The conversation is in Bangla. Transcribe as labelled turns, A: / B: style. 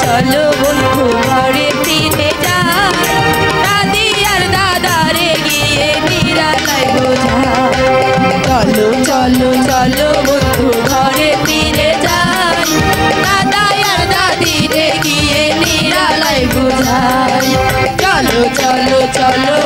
A: চলো বন্ধু ঘরে ফিরে যাই, দাদি আর দাদারে গিয়ে নিরালায় বোঝাই। চলো চলো চলো বন্ধু ঘরে ফিরে যাই, দাদা আর দাদিরে গিয়ে নিরালায় বোঝাই। চলো চলো চলো